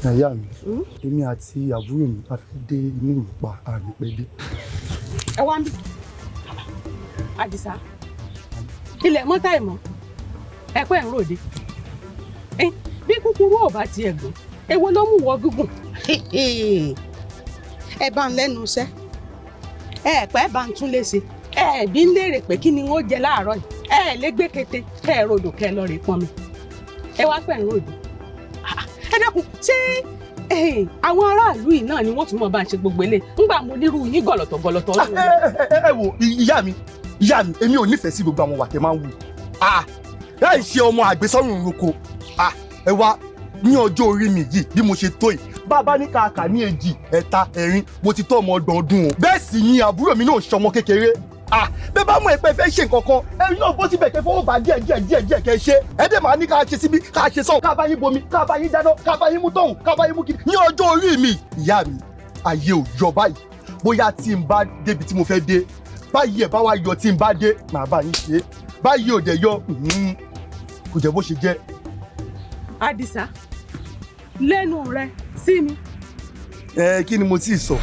Ìyá mi, èmi àti àbúrò mi a fẹ́ dé inú ìpa àmì pẹ́dé. Ẹ wá ń bí. Àdìsá, ilẹ̀ mọ́tà ìmọ̀, ẹ pẹ́ ń ròde. Bí kúkúrú ò bá tiẹ̀ gùn, èwo ló mú wọ gígùn? Ẹ bá ń lẹ́nu iṣẹ́, ẹ pẹ́ bá ń tún léṣe, ẹ bí ń léèrè pé kí ni wọ́n jẹ láàárọ̀ yìí, ẹ lè gbé kété, ẹ rodò kẹ lọ rè pọn mi. Ẹ wá pẹ́ ń ròde. Ẹ dákun, ṣé àwọn aráàlú yìí náà ni wọ́n tún mọ̀ bá ń ṣe gbogbo ilé ńgbà mo nírú yín gọ̀lọ̀tọ̀. Ẹ wo ìyá mi, èmi ò nífẹ̀ẹ́ sí gbogbo àwọn wàtẹ́ máa ń wù. Láì ṣe ọmọ àgbésọ́rùn roko. Ẹ wá ní ọjọ́ orí mi yìí bí mo ṣe tó yìí. Bàbá ní kàkà ní 2, 3, 4 mo ti tó ọmọ ọgbọ̀n ọdún o. Bẹ́ẹ̀ sì ni àbúrò mi náà ṣọmọ kékeré. Bẹ́ẹ̀ bá mọ̀ ẹ pé fẹ́ ṣe nǹkan kan, ẹ̀yin náà bó síbẹ̀ kẹ́ fọwọ́ bá díẹ̀ kẹ́ ṣe. Ẹ dẹ̀ máa ní ká ṣe síbí, ká ṣe sọ́hùn, ká bá yín bomi, ká bá yín dáná, ká bá yín mú tọ̀hún, ká bá yín mú kiri. Ní ọjọ́ orí mi, ìyá mi, ayé ò yọ báyìí. Bóyá tí n bá débi tí mo fẹ́ dé, báyìí ẹ̀ bá wá yọ tí n bá dé, màá bá yín ṣe. Báyìí ò dẹ̀ yọ, kò jẹ́ bó ṣe jẹ́. Àdìsá, lẹ́nu rẹ sí mi. Kí ni mo ti sọ?